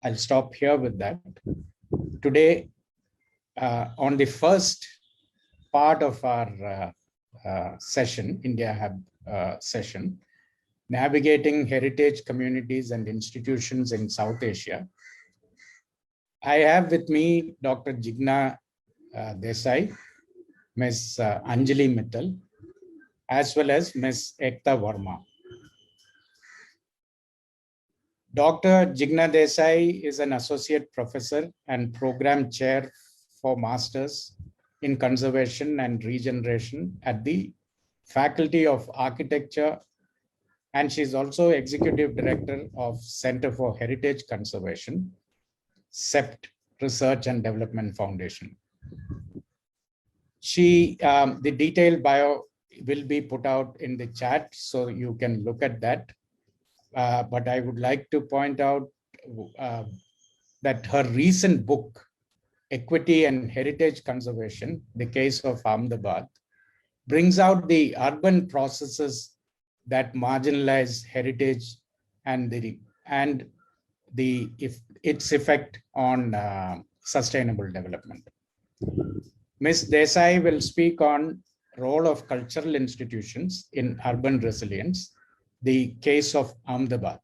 I'll stop here with that. Today, on the first part of our session, India Hub session, Navigating Heritage Communities and Institutions in South Asia, I have with me Dr. Jigna Desai, Ms. Anjali Mittal, as well as Ms. Ekta Verma. Dr. Jigna Desai is an associate professor and program chair for Masters in Conservation and Regeneration at the Faculty of Architecture, and she's also executive director of Center for Heritage Conservation, CEPT Research and Development Foundation. The detailed bio will be put out in the chat, so you can look at that. But I would like to point out that her recent book, Equity and Heritage Conservation, The Case of Ahmedabad, brings out the urban processes that marginalize heritage and its effect on sustainable development. Ms. Desai will speak on role of cultural institutions in urban resilience, the case of Ahmedabad.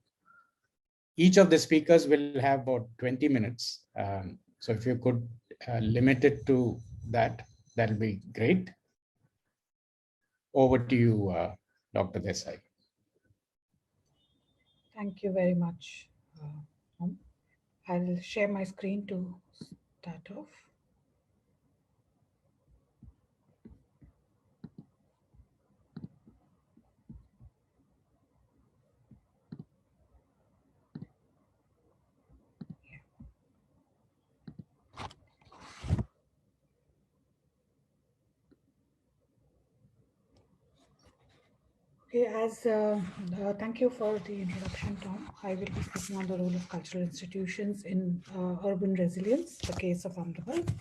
Each of the speakers will have about 20 minutes. So if you could limit it to that, that'll be great. Over to you, Dr. Desai. Thank you very much. I'll share my screen to start off. Okay, thank you for the introduction, Tom. I will be speaking on the role of cultural institutions in urban resilience, the case of Ahmedabad.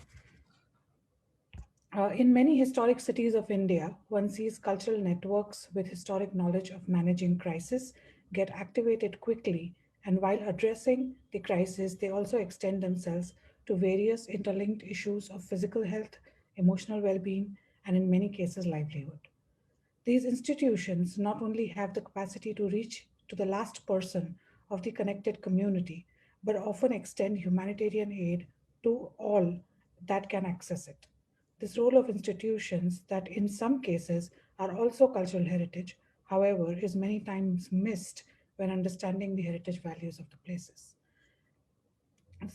In many historic cities of India, one sees cultural networks with historic knowledge of managing crisis get activated quickly, and while addressing the crisis, they also extend themselves to various interlinked issues of physical health, emotional well-being, and in many cases, livelihood. These institutions not only have the capacity to reach to the last person of the connected community, but often extend humanitarian aid to all that can access it. This role of institutions, that in some cases are also cultural heritage, however, is many times missed when understanding the heritage values of the places.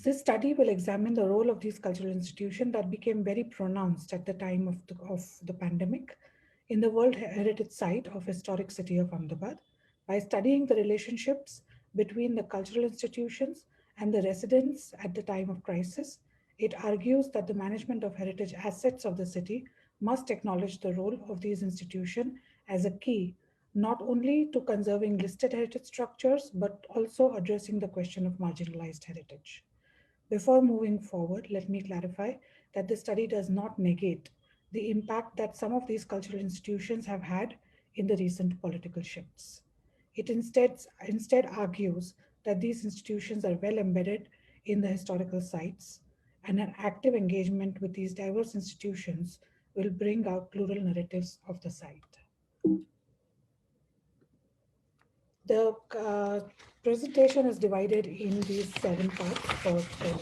This study will examine the role of these cultural institutions that became very pronounced at the time of the pandemic in the World Heritage Site of historic city of Ahmedabad by studying the relationships between the cultural institutions and the residents at the time of crisis. It argues that the management of heritage assets of the city must acknowledge the role of these institutions as a key not only to conserving listed heritage structures, but also addressing the question of marginalized heritage. Before moving forward, let me clarify that the study does not negate the impact that some of these cultural institutions have had in the recent political shifts. It instead argues that these institutions are well embedded in the historical sites, and an active engagement with these diverse institutions will bring out plural narratives of the site. The presentation is divided in these 7 parts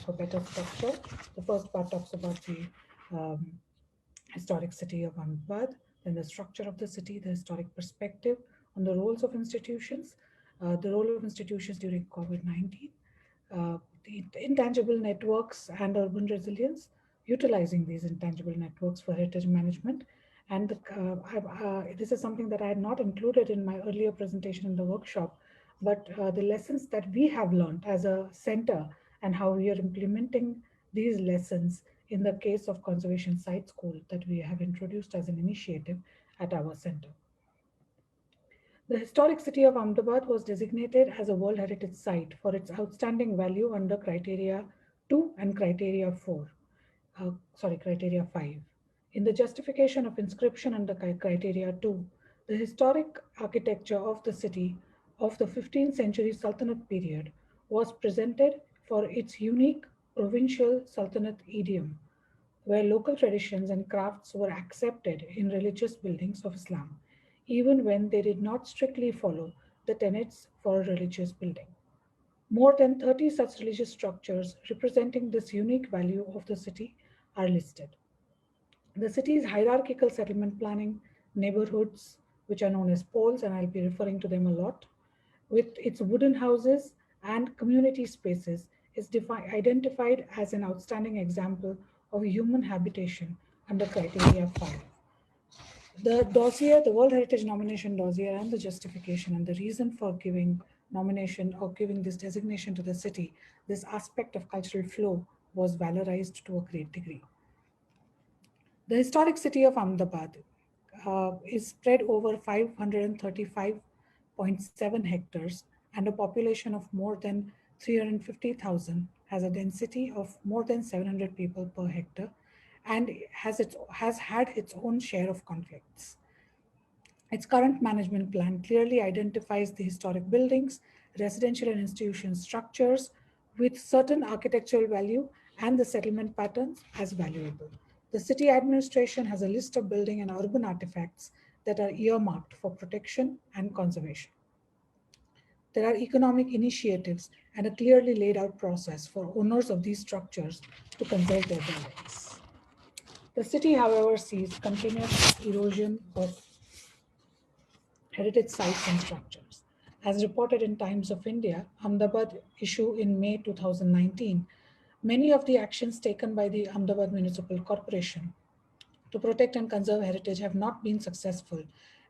for better structure. The first part talks about the historic city of Ahmedabad, then the structure of the city, the historic perspective on the roles of institutions, the role of institutions during COVID-19, the intangible networks and urban resilience, utilizing these intangible networks for heritage management. And this is something that I had not included in my earlier presentation in the workshop, but the lessons that we have learned as a center and how we are implementing these lessons in the case of Conservation Site School that we have introduced as an initiative at our center. The historic city of Ahmedabad was designated as a World Heritage Site for its outstanding value under Criteria 2 and Criteria 5. In the justification of inscription under Criteria 2, the historic architecture of the city of the 15th century Sultanate period was presented for its unique provincial Sultanate idiom, where local traditions and crafts were accepted in religious buildings of Islam, even when they did not strictly follow the tenets for a religious building. More than 30 such religious structures representing this unique value of the city are listed. The city's hierarchical settlement planning, neighborhoods, which are known as poles, and I'll be referring to them a lot, with its wooden houses and community spaces, is identified as an outstanding example of human habitation under criteria 5. The dossier, the World Heritage Nomination dossier, and the justification and the reason for giving nomination or giving this designation to the city, this aspect of cultural flow was valorized to a great degree. The historic city of Ahmedabad is spread over 535.7 hectares and a population of more than 350,000, has a density of more than 700 people per hectare, and has had its own share of conflicts. Its current management plan clearly identifies the historic buildings, residential and institution structures with certain architectural value and the settlement patterns as valuable. The city administration has a list of building and urban artifacts that are earmarked for protection and conservation. There are economic initiatives and a clearly laid out process for owners of these structures to conserve their buildings. The city, however, sees continuous erosion of heritage sites and structures. As reported in Times of India, Ahmedabad issue in May 2019, many of the actions taken by the Ahmedabad Municipal Corporation to protect and conserve heritage have not been successful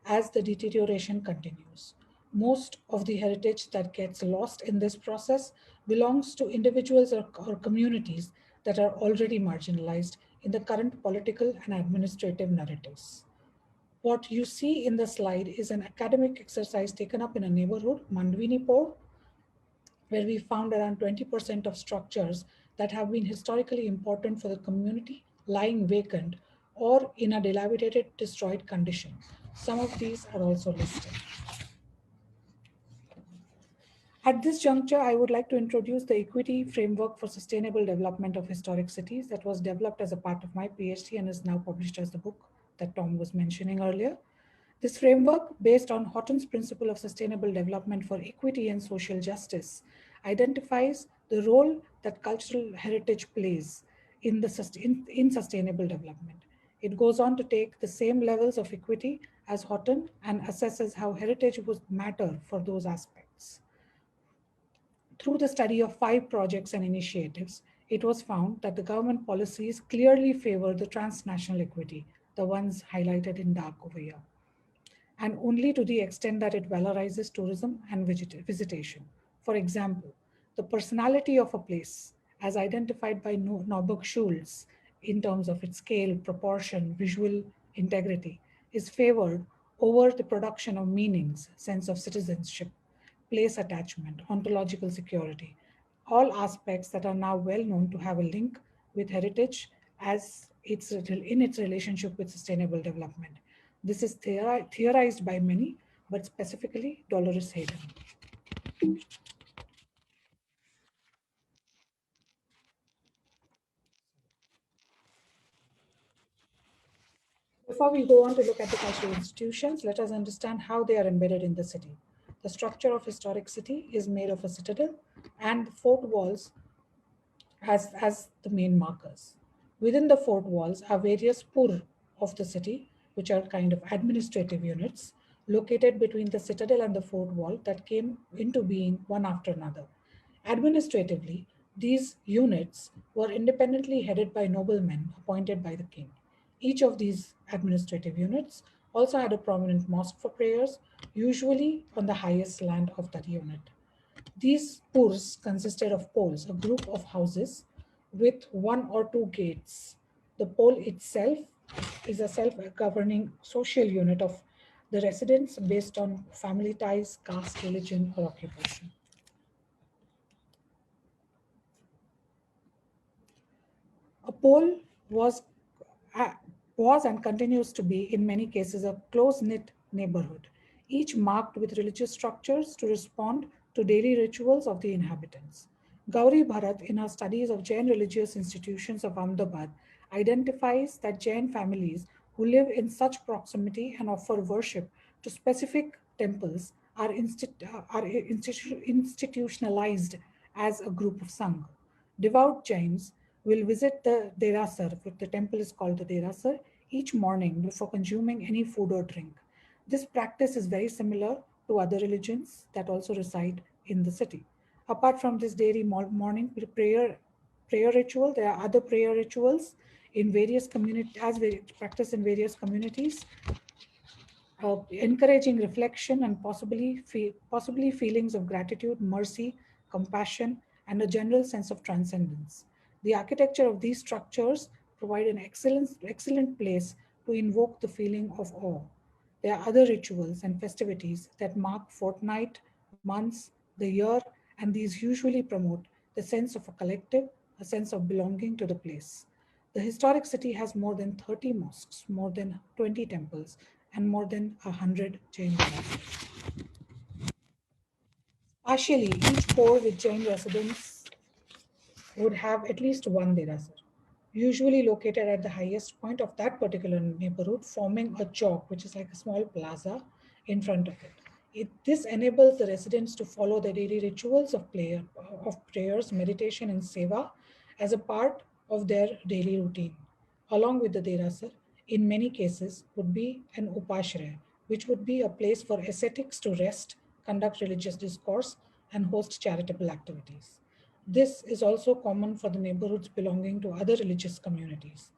as the deterioration continues. Most of the heritage that gets lost in this process belongs to individuals or communities that are already marginalized in the current political and administrative narratives. What you see in the slide is an academic exercise taken up in a neighborhood, Mandvinipur, where we found around 20% of structures that have been historically important for the community lying vacant or in a dilapidated, destroyed condition. Some of these are also listed. At this juncture, I would like to introduce the Equity Framework for Sustainable Development of Historic Cities that was developed as a part of my PhD and is now published as the book that Tom was mentioning earlier. This framework, based on Houghton's principle of sustainable development for equity and social justice, identifies the role that cultural heritage plays in sustainable development. It goes on to take the same levels of equity as Houghton and assesses how heritage would matter for those aspects. Through the study of 5 projects and initiatives, it was found that the government policies clearly favor the transnational equity, the ones highlighted in dark over here, and only to the extent that it valorizes tourism and visitation. For example, the personality of a place, as identified by Norberg Schulz in terms of its scale, proportion, visual integrity, is favored over the production of meanings, sense of citizenship, place attachment, ontological security, all aspects that are now well known to have a link with heritage as in its relationship with sustainable development. This is theorized by many, but specifically Dolores Hayden. Before we go on to look at the cultural institutions, let us understand how they are embedded in the city. The structure of historic city is made of a citadel and fort walls as the main markers. Within the fort walls are various pur of the city, which are kind of administrative units located between the citadel and the fort wall that came into being one after another. Administratively, these units were independently headed by noblemen appointed by the king. Each of these administrative units also had a prominent mosque for prayers, usually on the highest land of that unit. These purs consisted of poles, a group of houses with 1 or 2 gates. The pole itself is a self-governing social unit of the residents based on family ties, caste, religion, or occupation. A pole was and continues to be, in many cases, a close-knit neighborhood, each marked with religious structures to respond to daily rituals of the inhabitants. Gauri Bharat, in her studies of Jain religious institutions of Ahmedabad, identifies that Jain families who live in such proximity and offer worship to specific temples are, institutionalized as a group of Sangh. Devout Jains will visit the Derasar, the temple is called the Derasar, each morning before consuming any food or drink. This practice is very similar to other religions that also reside in the city. Apart from this daily morning prayer ritual, there are other prayer rituals in various communities, as practiced in various communities, encouraging reflection and possibly feelings of gratitude, mercy, compassion, and a general sense of transcendence. The architecture of these structures provide an excellent place to invoke the feeling of awe. There are other rituals and festivities that mark fortnight, months, the year, and these usually promote the sense of a collective, a sense of belonging to the place. The historic city has more than 30 mosques, more than 20 temples, and more than 100 Jain villages. Partially, each core with Jain residents would have at least one derasar, usually located at the highest point of that particular neighborhood, forming a chowk, which is like a small plaza in front of it. This enables the residents to follow the daily rituals of prayers, meditation, and seva as a part of their daily routine. Along with the derasar, in many cases, would be an upashraya, which would be a place for ascetics to rest, conduct religious discourse, and host charitable activities. This is also common for the neighborhoods belonging to other religious communities.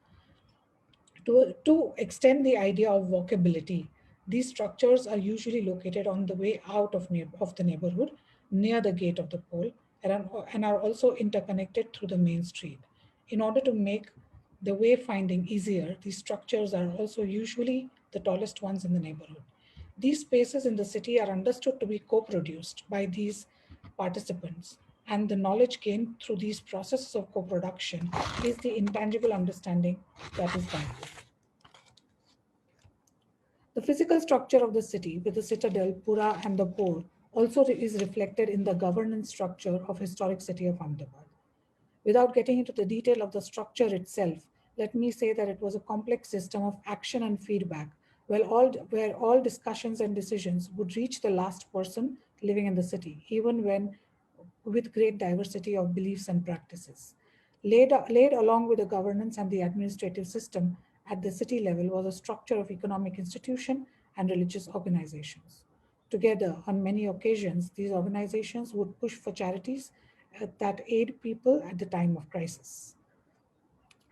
To extend the idea of walkability, these structures are usually located on the way out of the neighborhood near the gate of the pole and are also interconnected through the main street. In order to make the wayfinding easier, these structures are also usually the tallest ones in the neighborhood. These spaces in the city are understood to be co-produced by these participants, and the knowledge gained through these processes of co-production is the intangible understanding that is valued. The physical structure of the city, with the citadel, Pura, and the port, also is reflected in the governance structure of historic city of Ahmedabad. Without getting into the detail of the structure itself, let me say that it was a complex system of action and feedback, where all discussions and decisions would reach the last person living in the city, even when with great diversity of beliefs and practices. Laid along with the governance and the administrative system at the city level was a structure of economic institution and religious organizations. Together, on many occasions, these organizations would push for charities that aid people at the time of crisis.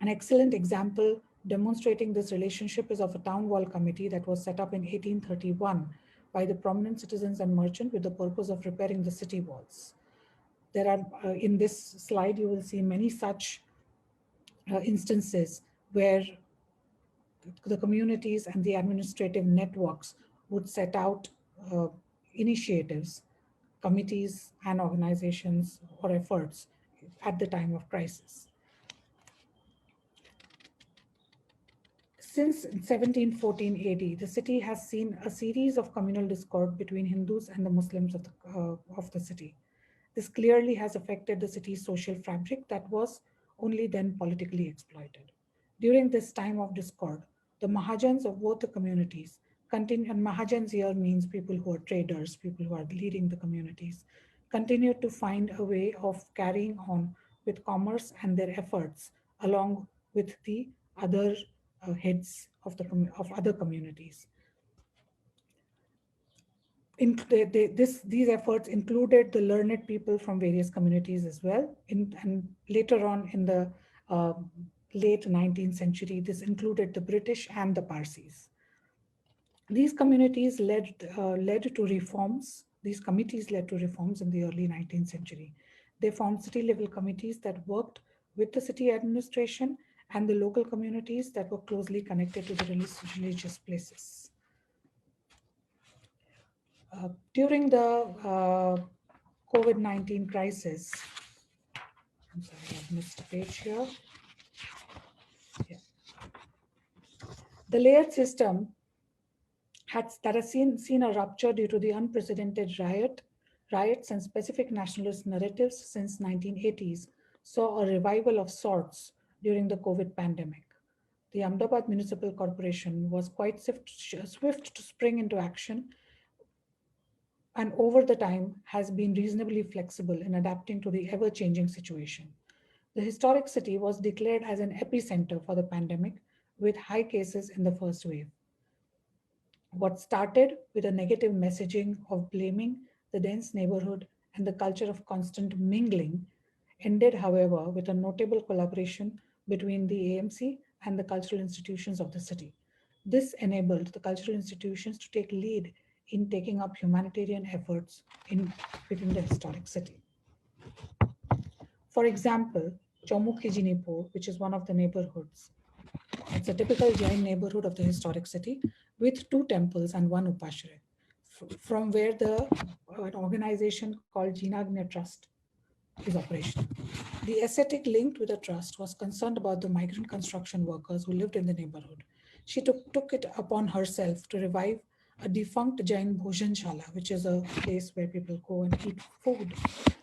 An excellent example demonstrating this relationship is of a town wall committee that was set up in 1831 by the prominent citizens and merchants with the purpose of repairing the city walls. There are, in this slide, you will see many such instances where the communities and the administrative networks would set out uh, initiatives, committees, and organizations or efforts at the time of crisis. Since 1714 AD, the city has seen a series of communal discord between Hindus and the Muslims of the city. This clearly has affected the city's social fabric that was only then politically exploited. During this time of discord, the Mahajans of both the communities continue, and Mahajans here means people who are traders, people who are leading the communities, continued to find a way of carrying on with commerce and their efforts along with the other heads of other communities. These efforts included the learned people from various communities as well. And later on in the uh, late 19th century, this included the British and the Parsis. These communities led to reforms. These committees led to reforms in the early 19th century. They formed city level committees that worked with the city administration and the local communities that were closely connected to the religious places. During the COVID-19 crisis, I'm sorry, I've missed a page here. Yeah. The layered system has seen a rupture due to the unprecedented riot Riots and specific nationalist narratives since 1980s saw a revival of sorts during the COVID pandemic. The Ahmedabad Municipal Corporation was quite swift to spring into action and over the time has been reasonably flexible in adapting to the ever-changing situation. The historic city was declared as an epicenter for the pandemic with high cases in the first wave. What started with a negative messaging of blaming the dense neighborhood and the culture of constant mingling ended, however, with a notable collaboration between the AMC and the cultural institutions of the city. This enabled the cultural institutions to take lead in taking up humanitarian efforts within the historic city. For example, Chaumukhi Jinipur, which is one of the neighborhoods, it's a typical Jain neighborhood of the historic city with two temples and one upashray, from where an organization called Jinagnya Trust is operational. The ascetic linked with the trust was concerned about the migrant construction workers who lived in the neighborhood. She took it upon herself to revive a defunct Jain Bhojanshala, which is a place where people go and eat food,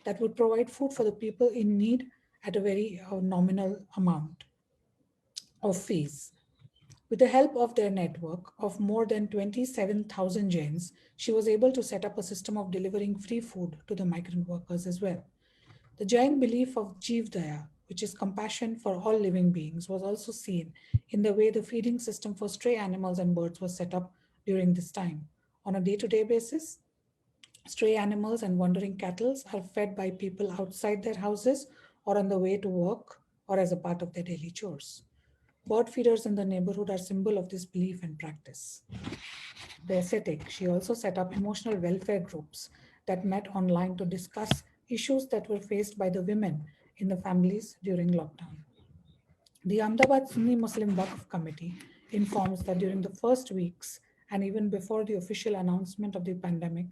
that would provide food for the people in need at a very nominal amount of fees. With the help of their network of more than 27,000 Jains, she was able to set up a system of delivering free food to the migrant workers as well. The Jain belief of Jeev Daya, which is compassion for all living beings, was also seen in the way the feeding system for stray animals and birds was set up during this time. On a day to day basis, stray animals and wandering cattle are fed by people outside their houses or on the way to work or as a part of their daily chores. Bird feeders in the neighborhood are symbol of this belief and practice. The ascetic, she also set up emotional welfare groups that met online to discuss issues that were faced by the women in the families during lockdown. The Ahmedabad Sunni Muslim Waqf Committee informs that during the first weeks and even before the official announcement of the pandemic,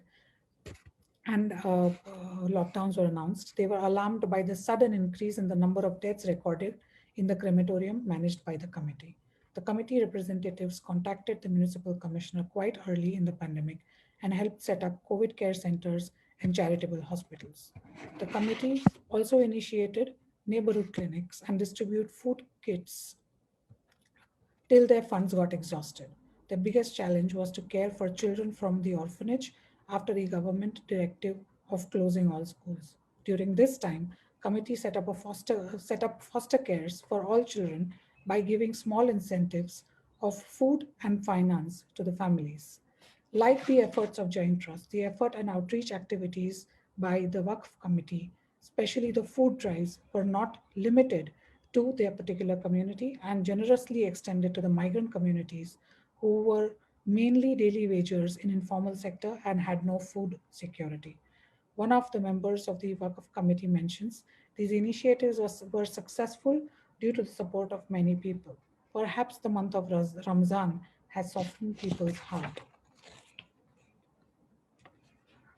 and lockdowns were announced, they were alarmed by the sudden increase in the number of deaths recorded in the crematorium managed by the committee. The committee representatives contacted the municipal commissioner quite early in the pandemic and helped set up COVID care centers and charitable hospitals. The committee also initiated neighborhood clinics and distribute food kits till their funds got exhausted. The biggest challenge was to care for children from the orphanage after the government directive of closing all schools. During this time, committee set up foster cares for all children by giving small incentives of food and finance to the families. Like the efforts of Jain Trust, the effort and outreach activities by the Waqf committee, especially the food drives, were not limited to their particular community and generously extended to the migrant communities who were mainly daily wagers in informal sector and had no food security. One of the members of the Waqf committee mentions these initiatives were successful due to the support of many people. Perhaps the month of Ramzan has softened people's heart.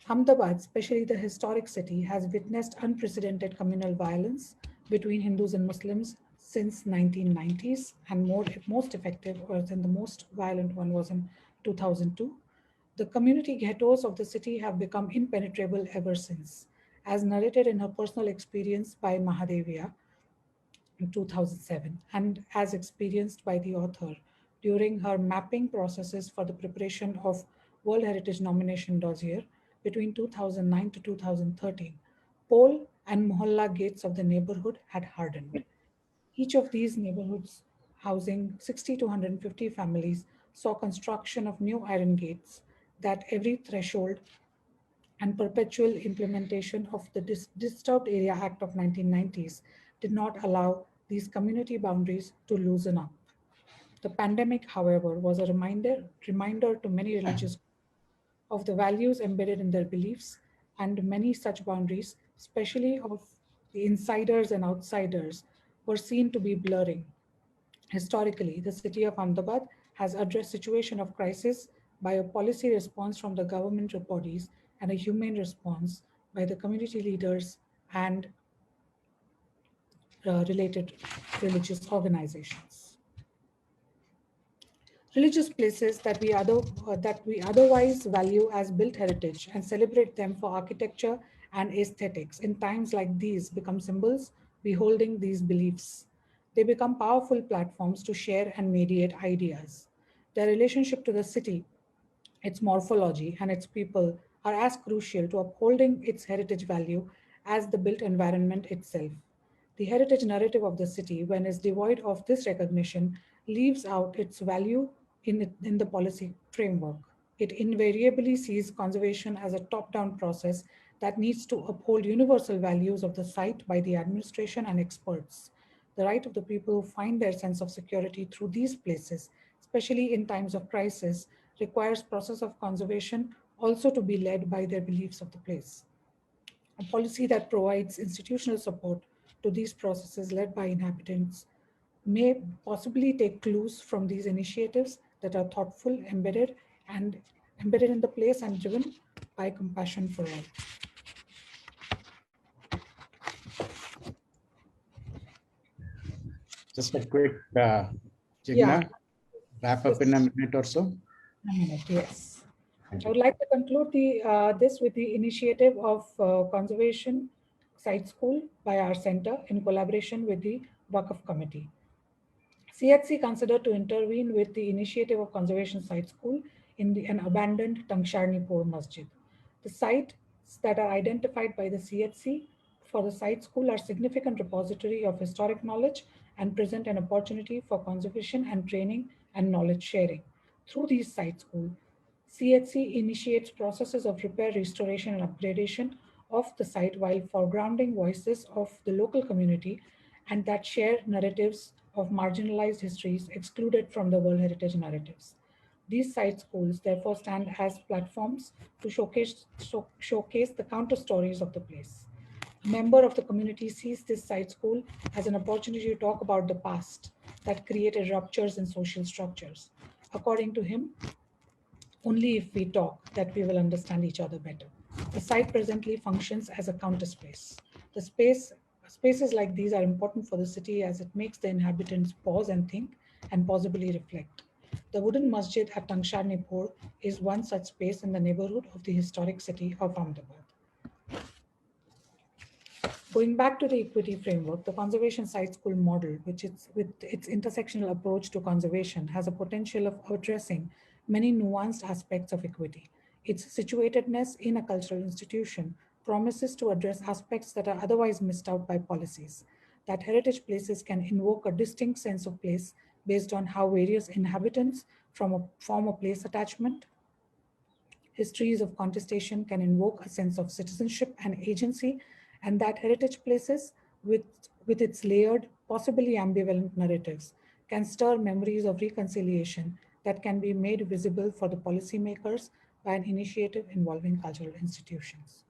Ahmedabad, especially the historic city, has witnessed unprecedented communal violence between Hindus and Muslims since 1990s, and most effective, or then the most violent one was in 2002. The community ghettos of the city have become impenetrable ever since. As narrated in her personal experience by Mahadevia in 2007, and as experienced by the author during her mapping processes for the preparation of World Heritage Nomination dossier between 2009 to 2013, pole and mohalla gates of the neighborhood had hardened. Each of these neighborhoods, housing 60 to 150 families, saw construction of new iron gates that every threshold and perpetual implementation of the Disturbed Area Act of 1990s did not allow these community boundaries to loosen up. The pandemic, however, was a reminder to many religious of the values embedded in their beliefs, and many such boundaries, especially of the insiders and outsiders, were seen to be blurring. Historically, the city of Ahmedabad has addressed situation of crisis by a policy response from the government bodies and a humane response by the community leaders and related religious organizations. Religious places that we otherwise value as built heritage and celebrate them for architecture and aesthetics in times like these become symbols beholding these beliefs. They become powerful platforms to share and mediate ideas. Their relationship to the city, its morphology, and its people are as crucial to upholding its heritage value as the built environment itself. The heritage narrative of the city, when is devoid of this recognition, leaves out its value in the policy framework. It invariably sees conservation as a top down process that needs to uphold universal values of the site by the administration and experts. The right of the people who find their sense of security through these places, especially in times of crisis, requires process of conservation also to be led by their beliefs of the place. A policy that provides institutional support to these processes led by inhabitants may possibly take clues from these initiatives that are thoughtful, embedded in the place and driven by compassion for all. Just a quick, Yeah, Jigna, wrap up just in a minute or so. a minute, yes. Thank I you. would like to conclude this with the initiative of Conservation Site School by our center in collaboration with the Waqf Committee. CHC considered to intervene with the initiative of Conservation Site School in an abandoned Tangsharnipur Masjid. The sites that are identified by the CHC for the site school are significant repository of historic knowledge and present an opportunity for conservation and training and knowledge sharing. Through these site schools, CHC initiates processes of repair, restoration, and upgradation of the site while foregrounding voices of the local community and that share narratives of marginalized histories excluded from the World Heritage narratives. These site schools therefore stand as platforms to showcase the counter stories of the place. A member of the community sees this site school as an opportunity to talk about the past that created ruptures in social structures. According to him, only if we talk that we will understand each other better. The site presently functions as a counter space. The spaces like these are important for the city as it makes the inhabitants pause and think and possibly reflect. The wooden masjid at Tangsharnipur is one such space in the neighborhood of the historic city of Ahmedabad. Going back to the equity framework, the conservation site school model, which is with its intersectional approach to conservation, has a potential of addressing many nuanced aspects of equity. Its situatedness in a cultural institution promises to address aspects that are otherwise missed out by policies. That heritage places can invoke a distinct sense of place based on how various inhabitants form a place attachment. Histories of contestation can invoke a sense of citizenship and agency, and that heritage places, with its layered, possibly ambivalent narratives, can stir memories of reconciliation that can be made visible for the policymakers by an initiative involving cultural institutions.